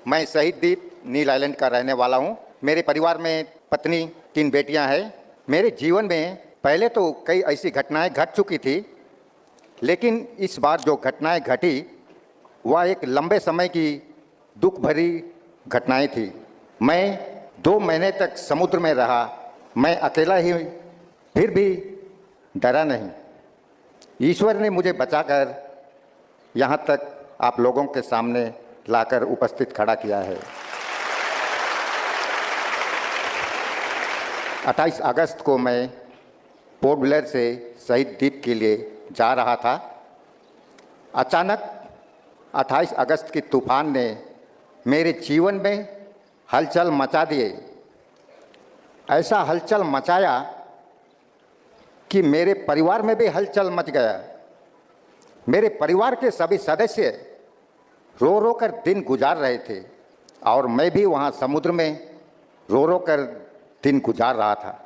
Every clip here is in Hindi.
मैं शहीद द्वीप नील आइलैंड का रहने वाला हूँ। मेरे परिवार में पत्नी, 3 बेटियाँ हैं। मेरे जीवन में पहले तो कई ऐसी घटनाएं घट चुकी थी, लेकिन इस बार जो घटनाएं घटी वह एक लंबे समय की दुख भरी घटनाएं थी। मैं 2 महीने तक समुद्र में रहा। मैं अकेला ही, फिर भी डरा नहीं। ईश्वर ने मुझे बचाकर यहाँ तक आप लोगों के सामने लाकर उपस्थित खड़ा किया है। 28 अगस्त को मैं पोर्ट ब्लेयर से शहीद द्वीप के लिए जा रहा था। अचानक 28 अगस्त की तूफान ने मेरे जीवन में हलचल मचा दिए। ऐसा हलचल मचाया कि मेरे परिवार में भी हलचल मच गया। मेरे परिवार के सभी सदस्य रो रो कर दिन गुजार रहे थे और मैं भी वहाँ समुद्र में रो रो कर दिन गुजार रहा था।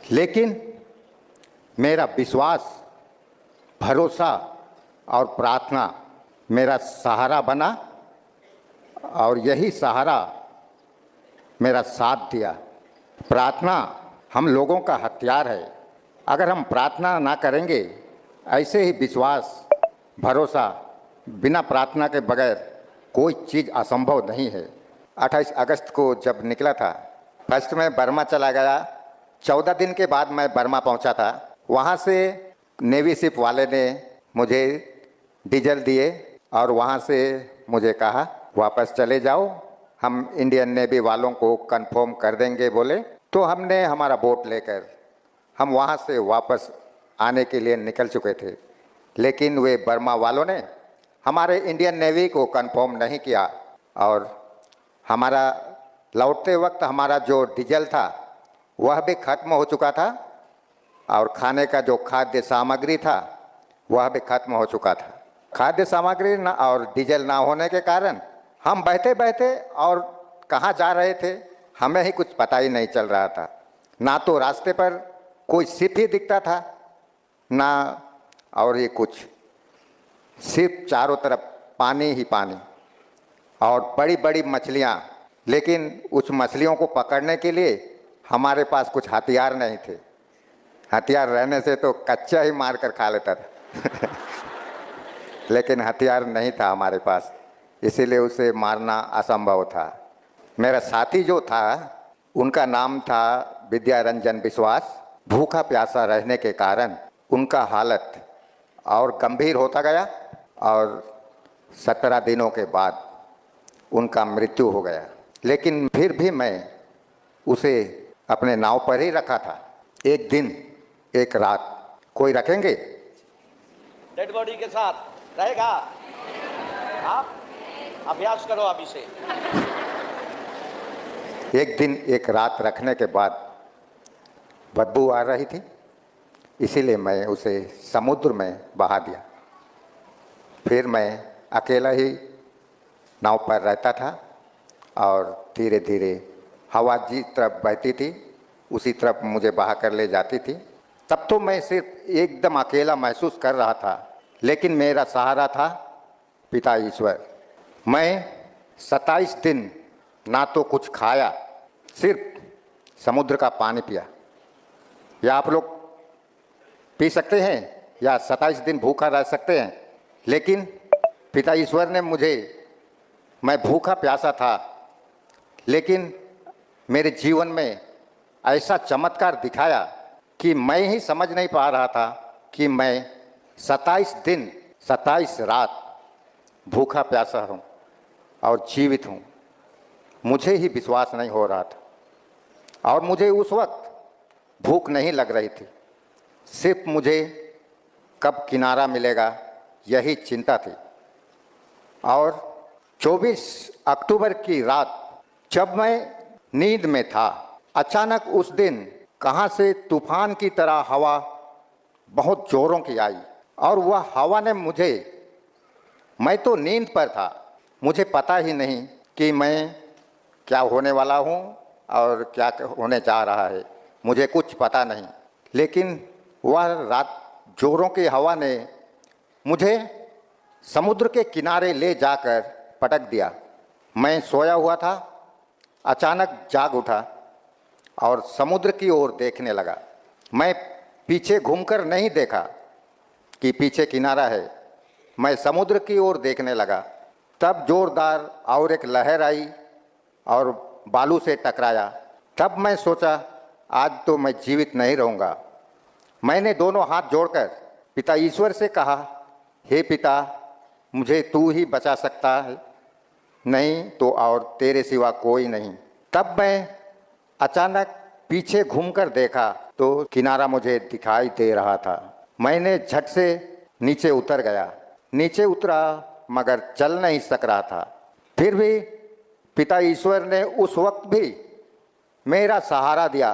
लेकिन मेरा विश्वास, भरोसा और प्रार्थना मेरा सहारा बना और यही सहारा मेरा साथ दिया। प्रार्थना हम लोगों का हथियार है। अगर हम प्रार्थना ना करेंगे, ऐसे ही विश्वास, भरोसा, बिना प्रार्थना के बगैर कोई चीज़ असंभव नहीं है। 28 अगस्त को जब निकला था, फर्स्ट में बर्मा चला गया। 14 दिन के बाद मैं बर्मा पहुंचा था। वहां से नेवी शिप वाले ने मुझे डीजल दिए और वहां से मुझे कहा वापस चले जाओ, हम इंडियन नेवी वालों को कंफर्म कर देंगे बोले। तो हमने हमारा बोट लेकर हम वहां से वापस आने के लिए निकल चुके थे, लेकिन वे बर्मा वालों ने हमारे इंडियन नेवी को कंफर्म नहीं किया और हमारा लौटते वक्त हमारा जो डीजल था वह भी खत्म हो चुका था और खाने का जो खाद्य सामग्री था वह भी खत्म हो चुका था। खाद्य सामग्री ना और डीजल ना होने के कारण हम बहते बहते और कहाँ जा रहे थे हमें ही कुछ पता ही नहीं चल रहा था। ना तो रास्ते पर कोई शिप ही दिखता था, ना और ये कुछ, सिर्फ चारों तरफ पानी ही पानी और बड़ी बड़ी मछलियाँ। लेकिन उस मछलियों को पकड़ने के लिए हमारे पास कुछ हथियार नहीं थे। हथियार रहने से तो कच्चा ही मार कर खा लेता था लेकिन हथियार नहीं था हमारे पास, इसीलिए उसे मारना असंभव था। मेरा साथी जो था उनका नाम था विद्यारंजन विश्वास। भूखा प्यासा रहने के कारण उनका हालत और गंभीर होता गया और 17 दिनों के बाद उनका मृत्यु हो गया। लेकिन फिर भी मैं उसे अपने नाव पर ही रखा था। एक दिन एक रात। कोई रखेंगे? डेड बॉडी के साथ रहेगा। आप अभ्यास करो अभी से। एक दिन एक रात रखने के बाद बदबू आ रही थी, इसीलिए मैं उसे समुद्र में बहा दिया। फिर मैं अकेला ही नाव पर रहता था और धीरे धीरे हवा जिस तरफ बहती थी उसी तरफ मुझे बहा कर ले जाती थी। तब तो मैं सिर्फ एकदम अकेला महसूस कर रहा था, लेकिन मेरा सहारा था पिता ईश्वर। मैं 27 दिन ना तो कुछ खाया, सिर्फ समुद्र का पानी पिया। या आप लोग पी सकते हैं या 27 दिन भूखा रह सकते हैं, लेकिन पिता ईश्वर ने मुझे, मैं भूखा प्यासा था लेकिन मेरे जीवन में ऐसा चमत्कार दिखाया कि मैं ही समझ नहीं पा रहा था कि मैं 27 दिन 27 रात भूखा प्यासा हूँ और जीवित हूँ। मुझे ही विश्वास नहीं हो रहा था और मुझे उस वक्त भूख नहीं लग रही थी, सिर्फ मुझे कब किनारा मिलेगा यही चिंता थी। और 24 अक्टूबर की रात जब मैं नींद में था, अचानक उस दिन कहाँ से तूफान की तरह हवा बहुत जोरों की आई और वह हवा ने मुझे, मैं तो नींद पर था, मुझे पता ही नहीं कि मैं क्या होने वाला हूँ और क्या होने जा रहा है, मुझे कुछ पता नहीं। लेकिन वह रात जोरों की हवा ने मुझे समुद्र के किनारे ले जाकर पटक दिया मैं सोया हुआ था, अचानक जाग उठा और समुद्र की ओर देखने लगा। मैं पीछे घूमकर नहीं देखा कि पीछे किनारा है, मैं समुद्र की ओर देखने लगा। तब जोरदार और एक लहर आई और बालू से टकराया। तब मैं सोचा आज तो मैं जीवित नहीं रहूँगा। मैंने दोनों हाथ जोड़कर पिता ईश्वर से कहा, हे पिता, मुझे तू ही बचा सकता है, नहीं तो और तेरे सिवा कोई नहीं। तब मैं अचानक पीछे घूमकर देखा तो किनारा मुझे दिखाई दे रहा था। मैंने झट से नीचे उतर गया। नीचे उतरा मगर चल नहीं सक रहा था। फिर भी पिता ईश्वर ने उस वक्त भी मेरा सहारा दिया।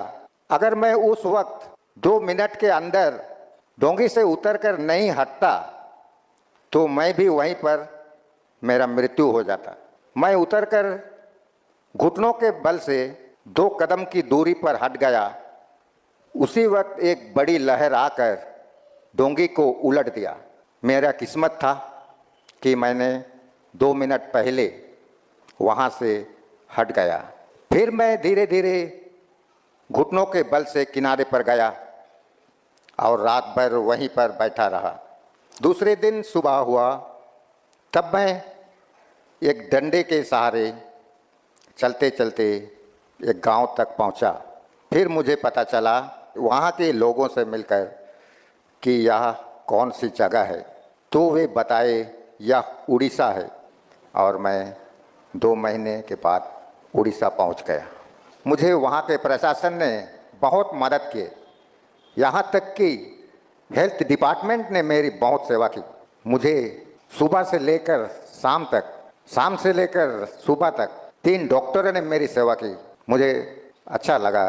अगर मैं उस वक्त 2 मिनट के अंदर डोंगी से उतरकर नहीं हटता तो मैं भी वहीं पर मेरा मृत्यु हो जाता। मैं उतरकर घुटनों के बल से 2 कदम की दूरी पर हट गया। उसी वक्त एक बड़ी लहर आकर डोंगी को उलट दिया। मेरा किस्मत था कि मैंने 2 मिनट पहले वहाँ से हट गया। फिर मैं धीरे धीरे घुटनों के बल से किनारे पर गया और रात भर वहीं पर बैठा रहा। दूसरे दिन सुबह हुआ, तब मैं एक डंडे के सहारे चलते चलते एक गांव तक पहुंचा। फिर मुझे पता चला वहाँ के लोगों से मिलकर कि यह कौन सी जगह है। तो वे बताए यह उड़ीसा है और मैं 2 महीने के बाद उड़ीसा पहुंच गया। मुझे वहाँ के प्रशासन ने बहुत मदद की, यहाँ तक कि हेल्थ डिपार्टमेंट ने मेरी बहुत सेवा की। मुझे सुबह से लेकर शाम तक, शाम से लेकर सुबह तक 3 डॉक्टरों ने मेरी सेवा की। मुझे अच्छा लगा।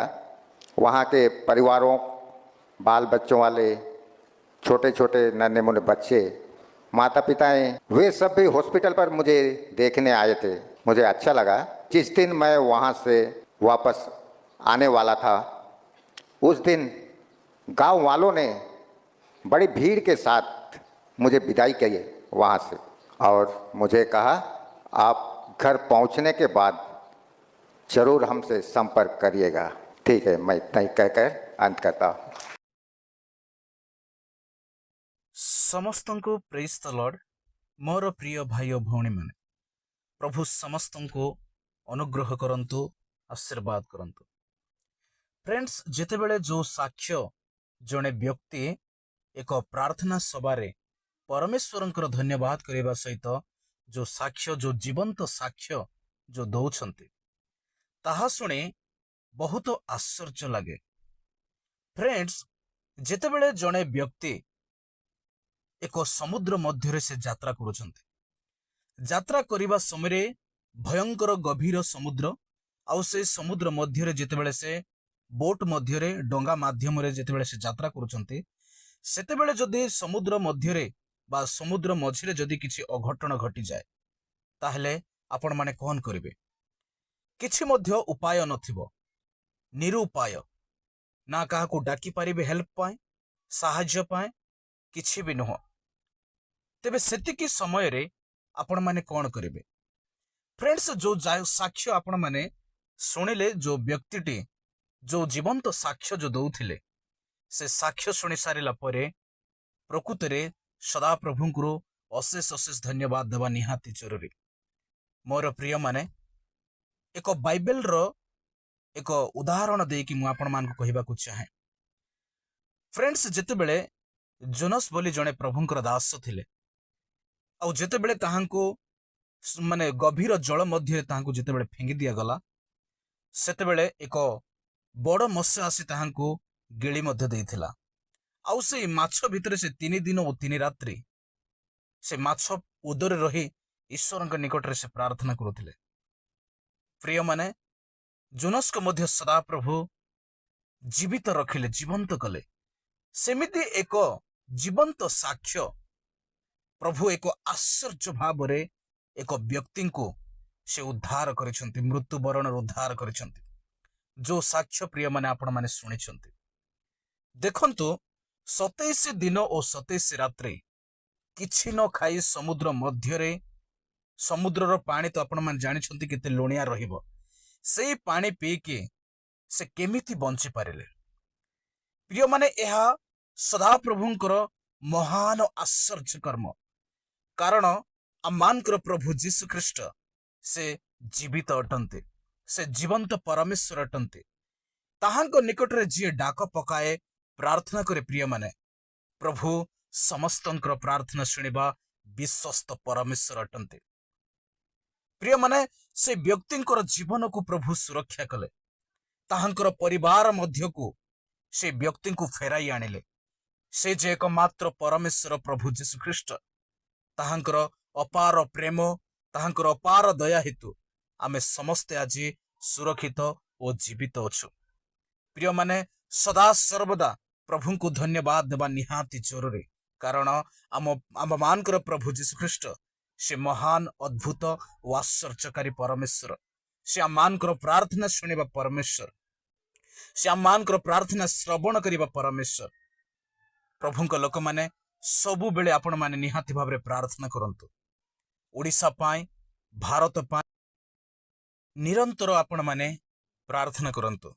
वहाँ के परिवारों, बाल बच्चों वाले, छोटे छोटे नन्हे मुन्ने बच्चे, माता पिताएं, वे सब भी हॉस्पिटल पर मुझे देखने आए थे। मुझे अच्छा लगा। जिस दिन मैं वहाँ से वापस आने वाला था, उस दिन गांव वालों ने बड़ी भीड़ के साथ मुझे विदाई की वहाँ से और मुझे कहा, आप घर पहुँचने के बाद जरूर हमसे संपर्क करिएगा। ठीक है, मैं इतना ही कहकर अंत करता हूँ। समस्तंको प्रेज द लॉर्ड। मोर प्रिय भाई और भौणी माने, प्रभु समस्तंको अनुग्रह करंतु, आशीर्वाद करंतु। फ्रेंड्स, जेतेबेले जो साक्ष्य जड़े व्यक्ति एक प्रार्थना सभारे परमेश्वरंकर धन्यवाद करने सहित जो साक्ष्य, जो जीवंत साक्ष्य जो दौरान ताहा शुणे बहुत आश्चर्य लगे। फ्रेंड्स, जेतेबेले जड़े व्यक्ति एक समुद्र मध्य से यात्रा करुछंती, यात्रा करने समय भयंकर गभीर समुद्र आउ से समुद्र मध्य जेतेबेले से बोट मध्य डंगा माध्यम जेतेबेले से यात्रा करुछंती, सेतेबेले जदि समुद्र मध्य बा समुद्र मझिरे जदि किछि अघटन घटी जाए ताहले आपण माने कौन करिवे? किछि मध्य उपाय नथिबो, निरुपाय, ना काहाकू डाकी पारिबे हेल्प पाए, साहाय्य पाए, किछि भी नुह। तेबे सेतिकी समय रे आपण माने कौन करिवे? फ्रेंड्स, जो साक्ष्य आपण माने सुनिले, जो व्यक्तिटी जो जीवंत साक्ष्य जो दौथिले, से साक्ष्य सुनि सारिला परे प्रकृत रे सदा प्रभुंकुरो अशेष अशेष धन्यवाद देवा निहाती जरूरी। मोर प्रिय माने, एक बाइबल रो एक उदाहरण देकी मु आपण मान को कहिबा को चाहे। फ्रेंड्स, जेतेबेले जोनस बोली जने प्रभुंकर दास थिले, आ जेतेबेले ताहांको माने गभीर जल मध्य ताहांको जेतेबेले फेंगी दिया गला, सेतेबेले एक बड़ मत्स्य आसी ताहांको गिली मध्य देइथिला। आउ से माछ भितरे से 3 दिन और 3 रात्रि से माछ उदर रही ईश्वरଙ୍କ निकट रे से प्रार्थना करुथिले। प्रिय माने, जोनस को मध्य सदा प्रभु जीवित रखिले, जीवंत कले। सेमिति एक जीवंत साक्ष्य प्रभु एक आश्चर्य भाव रे एक व्यक्ति को से उद्धार करिसंती, मृत्यु वरण उद्धार करिसंती। जो साक्ष्य प्रिय माने आपण माने सुनिसंती। देखंतु 27 दिन और 27 रात्रि किछि न खाई समुद्र मध्य समुद्रर पानी तो आपण मैंने जानते केते लुणिया रहिबो से पानी पीकी से केमिति बंची पारिले। प्रिय माने यह सदाप्रभुंकर महान आश्चर्य कर्म, कारण आमानकर प्रभु जीशु ख्रीष्ट से जीवित अटंते, से जीवंत परमेश्वर अटंते। ताहांको निकटरे जी डाक पकाए प्रार्थना करे प्रिय माने प्रभु समस्तंकर प्रार्थना शुणिबा विश्वस्त परमेश्वर अटंते। प्रिय माने से व्यक्तिंकर जीवन को प्रभु सुरक्षा कले, ताहांकर परिवार मध्य को से व्यक्ति को फेराई आनिले। से जे एकमात्र परमेश्वर प्रभु जीशु ख्रीष्ट ताहांकर अपार प्रेम, ताहांकर अपार दया हेतु आमे समस्ते आज सुरक्षित और जीवित अछु। प्रिय माने सदा सर्वदा प्रभु को धन्यवाद देवा निहाती जरूरी, कारण आम मानकर प्रभु जीशु ख्रीष्ट से महान अद्भुत और आश्चर्यकारी परमेश्वर। से आम मानकर प्रार्थना शुणिबा परमेश्वर, से आम मानकर प्रार्थना श्रवण करिबा परमेश्वर। प्रभुंक लोक माने सबु बेले आपण माने निहाती भाबरे प्रार्थना करंतु। ओडिशा पाई, भारत पाई निरंतर आपण माने प्रार्थना करंतु।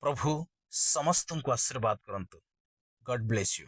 प्रभु समस्त को आशीर्वाद करंतु। God bless you.